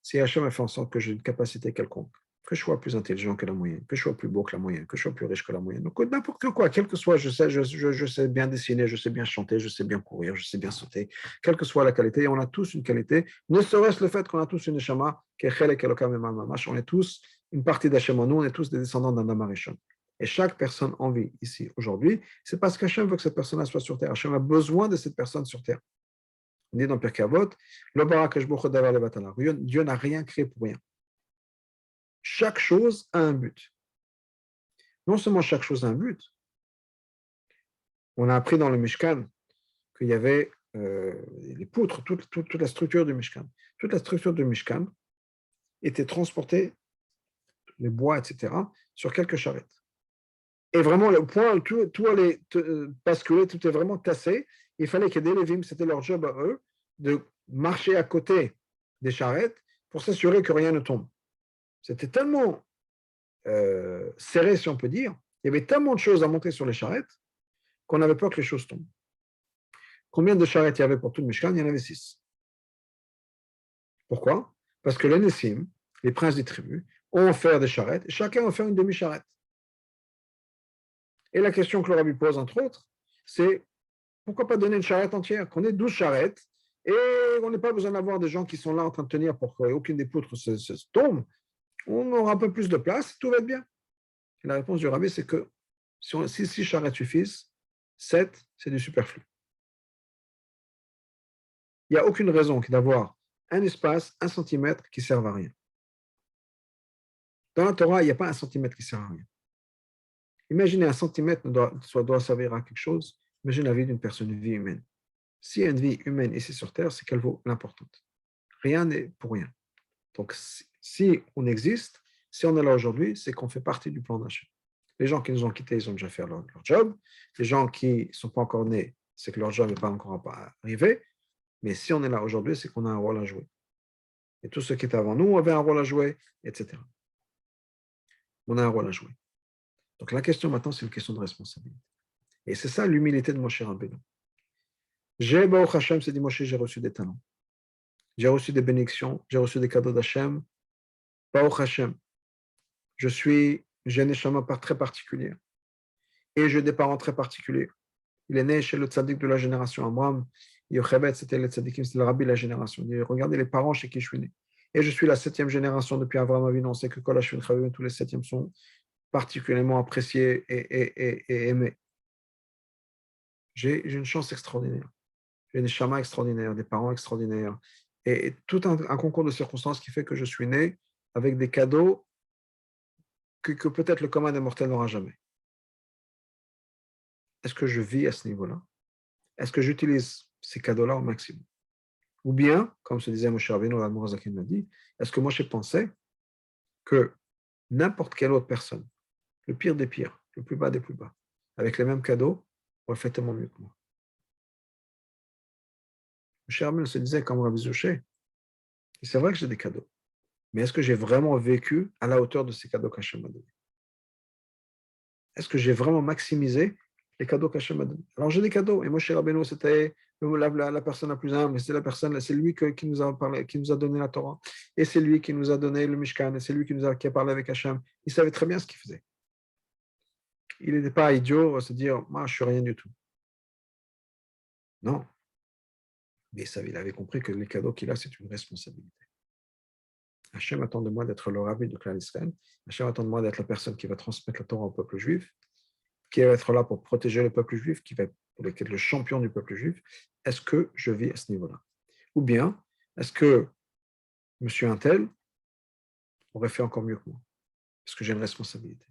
Si Hachem a fait en sorte que j'ai une capacité quelconque, que je sois plus intelligent que la moyenne, que je sois plus beau que la moyenne, que je sois plus riche que la moyenne. Donc, n'importe quoi, quel que soit, je sais bien dessiner, je sais bien chanter, je sais bien courir, je sais bien sauter, quelle que soit la qualité, on a tous une qualité, ne serait-ce le fait qu'on a tous une neshama, on est tous une partie d'Hachem en nous, on est tous des descendants d'un Damarishon. Et chaque personne en vie ici, aujourd'hui, c'est parce qu'Hachem veut que cette personne soit sur terre. Hachem a besoin de cette personne sur terre. On dit dans Pirkei Avot, Dieu n'a rien créé pour rien. Chaque chose a un but. Non seulement chaque chose a un but, on a appris dans le Mishkan qu'il y avait les poutres, toute la structure du Mishkan. Toute la structure du Mishkan était transportée, les bois, etc., sur quelques charrettes. Et vraiment, le point, tout allait basculer, tout est vraiment tassé. Il fallait que des Lévim, c'était leur job à eux, de marcher à côté des charrettes pour s'assurer que rien ne tombe. C'était tellement serré, si on peut dire. Il y avait tellement de choses à monter sur les charrettes qu'on avait peur que les choses tombent. Combien de charrettes il y avait pour tout le Mishkan? Il y en avait 6. Pourquoi? Parce que les Nessim, les princes des tribus, ont offert des charrettes et chacun a offert une demi-charrette. Et la question que le rabbi pose, entre autres, c'est pourquoi pas donner une charrette entière? Qu'on ait 12 charrettes et on n'a pas besoin d'avoir des gens qui sont là en train de tenir pour qu'aucune des poutres se tombe. On aura un peu plus de place, tout va être bien. Et la réponse du rabbi, c'est que si 6 charrettes suffisent, 7, c'est du superflu. Il n'y a aucune raison d'avoir un espace, 1 centimètre qui ne serve à rien. Dans la Torah, il n'y a pas 1 centimètre qui ne sert à rien. Imaginez 1 centimètre doit servir à quelque chose. Imaginez la vie d'une personne, une vie humaine. S'il y a une vie humaine ici sur Terre, c'est qu'elle vaut l'importante. Rien n'est pour rien. Donc, si on existe, si on est là aujourd'hui, c'est qu'on fait partie du plan d'Hachem. Les gens qui nous ont quittés, ils ont déjà fait leur job. Les gens qui ne sont pas encore nés, c'est que leur job n'est pas encore arrivé. Mais si on est là aujourd'hui, c'est qu'on a un rôle à jouer. Et tous ceux qui étaient avant nous avaient un rôle à jouer, etc. On a un rôle à jouer. Donc la question maintenant, c'est une question de responsabilité. Et c'est ça l'humilité de Moshe Rabbeinu. J'ai, Baruch Hashem, c'est dit Moshe, j'ai reçu des talents. J'ai reçu des bénédictions, j'ai reçu des cadeaux d'Hachem. Baruch Hashem, j'ai un neshama très particulier. Et j'ai des parents très particuliers. Il est né chez le tzaddik de la génération Amram. Yochebed, c'était le tzaddikim, c'était le rabbi de la génération. Il dit, regardez les parents chez qui je suis né. Et je suis la 7e génération depuis Avraham Avinu. On sait que Kol Hashvin Chavim, tous les 7e sont particulièrement appréciés et aimés. J'ai une chance extraordinaire. J'ai des chamas extraordinaires, des parents extraordinaires. Et tout un concours de circonstances qui fait que je suis né avec des cadeaux que peut-être le commun des mortels n'aura jamais. Est-ce que je vis à ce niveau-là? Est-ce que j'utilise ces cadeaux-là au maximum? Ou bien, comme se disait Moshe Rabbeinu, l'Admor Zaken m'a dit, est-ce que Moshe pensait que n'importe quelle autre personne, le pire des pires, le plus bas des plus bas, avec les mêmes cadeaux, aurait fait tellement mieux que moi? Moshe Rabbeinu se disait comme Rabbi Zouché, c'est vrai que j'ai des cadeaux, mais est-ce que j'ai vraiment vécu à la hauteur de ces cadeaux qu'Hachem m'a donnés? Est-ce que j'ai vraiment maximisé les cadeaux qu'Hachem m'a donnés? Alors j'ai des cadeaux, et Moshe Rabbeinu, c'était la personne la plus humble, c'est lui qui nous a parlé, qui nous a donné la Torah, et c'est lui qui nous a donné le Mishkan, et c'est lui qui a parlé avec Hachem. Il savait très bien ce qu'il faisait. Il n'était pas idiot à se dire, moi, je suis rien du tout. Non. Mais il avait compris que les cadeaux qu'il a, c'est une responsabilité. Hachem attend de moi d'être le rabbi de Klal Israël. Hachem attend de moi d'être la personne qui va transmettre la Torah au peuple juif, qui va être là pour protéger le peuple juif, qui va être le champion du peuple juif. Est-ce que je vis à ce niveau-là? Ou bien, est-ce que monsieur Untel aurait fait encore mieux que moi? Parce que j'ai une responsabilité.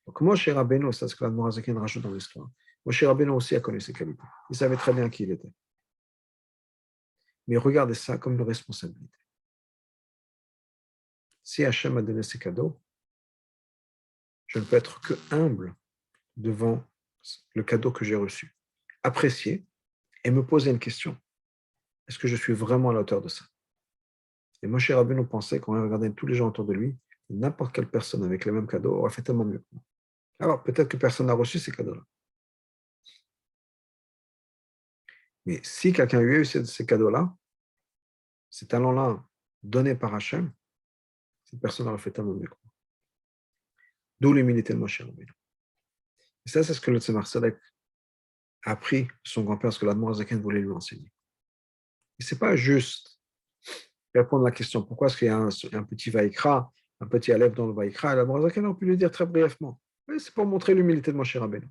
Donc, Moshe Rabbeinu, c'est ce que l'Admor Hazaken rajoute dans l'histoire. Moshe Rabbeinu aussi a connu ses qualités. Il savait très bien qui il était. Mais regardez ça comme une responsabilité. Si Hachem m'a donné ses cadeaux, je ne peux être que humble devant le cadeau que j'ai reçu, apprécier et me poser une question. Est-ce que je suis vraiment à la hauteur de ça? Et Moshe Rabbeinu pensait, quand il regardait tous les gens autour de lui, n'importe quelle personne avec les mêmes cadeaux aurait fait tellement mieux que moi. Alors, peut-être que personne n'a reçu ces cadeaux-là. Mais si quelqu'un a eu ces cadeaux-là, ces talents-là donnés par Hachem, cette personne aurait fait tellement mieux que moi. D'où l'humilité de Moshe Rabbeinu. Et ça, c'est ce que le Tzemar Tzedek a appris de son grand-père, ce que l'Admor Zaken voulait lui enseigner. Et ce n'est pas juste répondre à la question pourquoi est-ce qu'il y a un petit Vaïkra, un petit Aleph dans le Vaïkra, et l'Admor Zaken, on peut lui dire très brièvement. Mais c'est pour montrer l'humilité de Moshe Rabbeinu.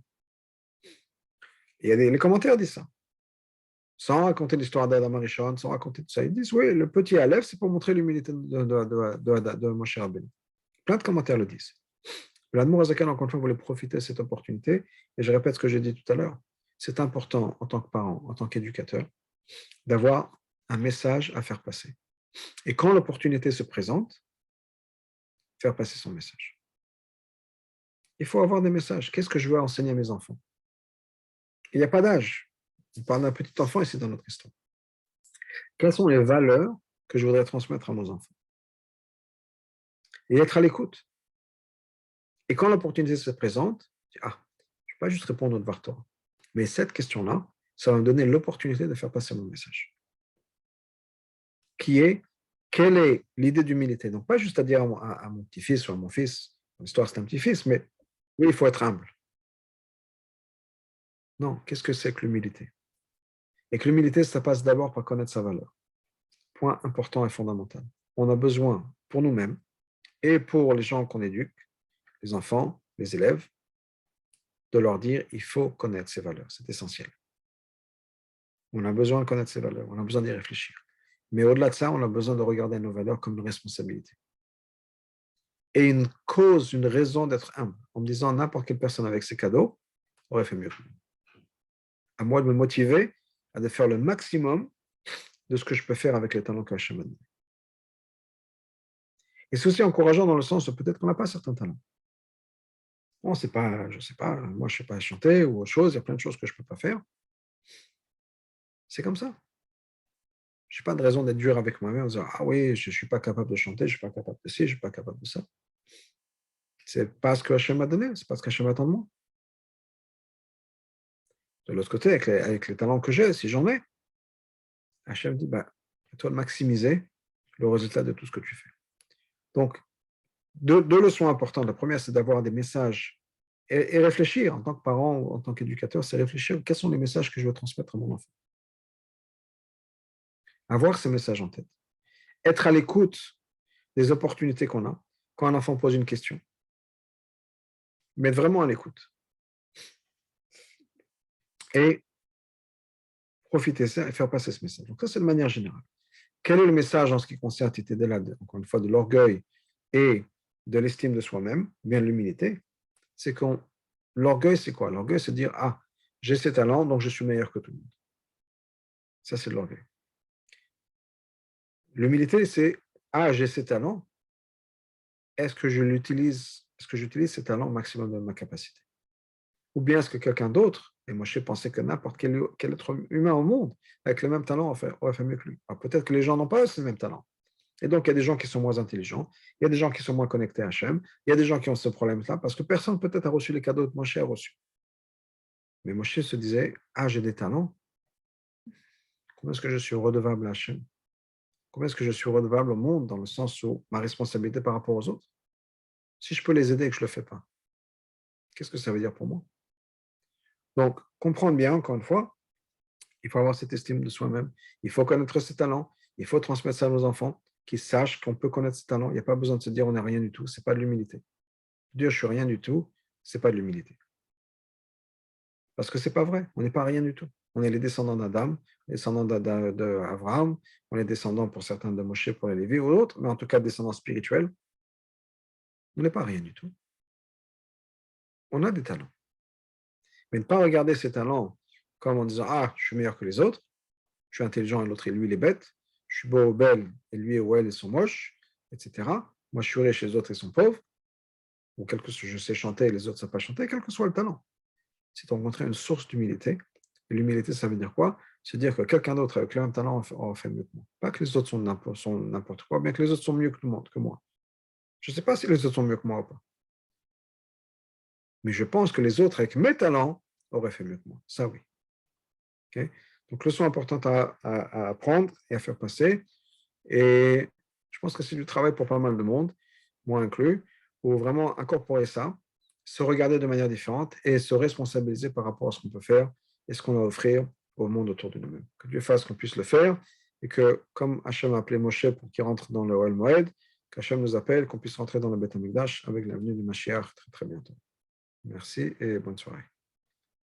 Et les commentaires disent ça. Sans raconter l'histoire d'Adam Arishon, sans raconter tout ça. Ils disent, oui, le petit Aleph, c'est pour montrer l'humilité de Moshe Rabbeinu. Plein de commentaires le disent. L'Admor Azaken, encore une fois, voulait profiter de cette opportunité. Et je répète ce que j'ai dit tout à l'heure. C'est important, en tant que parent, en tant qu'éducateur, d'avoir un message à faire passer. Et quand l'opportunité se présente, faire passer son message. Il faut avoir des messages. Qu'est-ce que je veux enseigner à mes enfants? Il n'y a pas d'âge. On parle d'un petit enfant et c'est dans notre histoire. Quelles sont les valeurs que je voudrais transmettre à nos enfants? Et être à l'écoute. Et quand l'opportunité se présente, je ne vais pas juste répondre au Dvar Torah. Mais cette question-là, ça va me donner l'opportunité de faire passer mon message. Qui est, quelle est l'idée d'humilité? Donc, pas juste à dire à mon petit-fils ou à mon fils, l'histoire c'est un petit-fils, mais oui, il faut être humble. Non, qu'est-ce que c'est que l'humilité? Et que l'humilité, ça passe d'abord par connaître sa valeur. Point important et fondamental. On a besoin, pour nous-mêmes, et pour les gens qu'on éduque, les enfants, les élèves, de leur dire, il faut connaître ses valeurs, c'est essentiel. On a besoin de connaître ses valeurs, on a besoin d'y réfléchir. Mais au-delà de ça, on a besoin de regarder nos valeurs comme une responsabilité. Et une cause, une raison d'être humble, en me disant n'importe quelle personne avec ses cadeaux aurait fait mieux que moi. À moi de me motiver à de faire le maximum de ce que je peux faire avec les talents que Hachem m'a donné. Et c'est aussi encourageant dans le sens où peut-être qu'on n'a pas certains talents. Bon, c'est pas, je ne sais pas, moi je ne sais pas chanter ou autre chose, il y a plein de choses que je ne peux pas faire. C'est comme ça. Je n'ai pas de raison d'être dur avec moi-même en disant, ah oui, je ne suis pas capable de chanter, je ne suis pas capable de ci, je ne suis pas capable de ça. C'est pas ce que Hachem m'a donné, c'est pas ce que Hachem attend de moi. De l'autre côté, avec les talents que j'ai, si j'en ai, Hachem dit, à toi de maximiser le résultat de tout ce que tu fais. Donc, deux leçons importantes. La première, c'est d'avoir des messages et réfléchir en tant que parent ou en tant qu'éducateur, c'est réfléchir quels sont les messages que je veux transmettre à mon enfant. Avoir ces messages en tête. Être à l'écoute des opportunités qu'on a quand un enfant pose une question. Mais être vraiment à l'écoute. Et profiter de ça et faire passer ce message. Donc ça, c'est de manière générale. Quel est le message en ce qui concerne encore une fois, de l'orgueil et de l'estime de soi-même, bien de l'humilité? C'est qu'on l'orgueil, c'est quoi? L'orgueil, c'est dire, j'ai ces talents, donc je suis meilleur que tout le monde. Ça, c'est de l'orgueil. L'humilité, c'est, j'ai ces talents, est-ce que j'utilise ces talents au maximum de ma capacité? Ou bien est-ce que quelqu'un d'autre, et moi je pensais que n'importe quel être humain au monde, avec le même talent, aurait fait mieux que lui. Alors peut-être que les gens n'ont pas ce même talent. Et donc il y a des gens qui sont moins intelligents, il y a des gens qui sont moins connectés à Hachem, il y a des gens qui ont ce problème-là, parce que personne peut-être a reçu les cadeaux que Moshe a reçus. Mais Moshe se disait, j'ai des talents, comment est-ce que je suis redevable à Hachem? Comment est-ce que je suis redevable au monde dans le sens où ma responsabilité par rapport aux autres? Si je peux les aider et que je ne le fais pas, qu'est-ce que ça veut dire pour moi? Donc, comprendre bien, encore une fois, il faut avoir cette estime de soi-même, il faut connaître ses talents, il faut transmettre ça à nos enfants, qu'ils sachent qu'on peut connaître ses talents. Il n'y a pas besoin de se dire on n'est rien du tout, ce n'est pas de l'humilité. Dire je suis rien du tout, ce n'est pas de l'humilité. Parce que ce n'est pas vrai, on n'est pas rien du tout. On est les descendants d'Adam, les descendants d'Abraham, on est descendants pour certains de Moshe, pour les Lévi ou d'autres, mais en tout cas descendants spirituels. On n'est pas rien du tout. On a des talents. Mais ne pas regarder ces talents comme en disant je suis meilleur que les autres, je suis intelligent et l'autre et lui il est bête, je suis beau ou belle et lui ou elle ils sont moches, etc. Moi je suis riche et les autres ils sont pauvres, ou quelque chose, je sais chanter et les autres ne savent pas chanter, quel que soit le talent. C'est au contraire une source d'humilité. Et l'humilité, ça veut dire quoi? C'est dire que quelqu'un d'autre avec le même talent aura fait mieux que moi. Pas que les autres sont n'importe quoi, mais que les autres sont mieux que moi. Je ne sais pas si les autres sont mieux que moi ou pas. Mais je pense que les autres avec mes talents auraient fait mieux que moi. Ça, oui. Okay? Donc, leçon importante à apprendre et à faire passer. Et je pense que c'est du travail pour pas mal de monde, moi inclus. ou vraiment incorporer ça, se regarder de manière différente et se responsabiliser par rapport à ce qu'on peut faire et ce qu'on a à offrir au monde autour de nous-mêmes. Que Dieu fasse qu'on puisse le faire et que, comme Hachem a appelé Moshe pour qu'il rentre dans le Ohel Moed, qu'Hachem nous appelle, qu'on puisse rentrer dans le Beth Amikdash avec l'avenue du Mashiach très très bientôt. Merci et bonne soirée.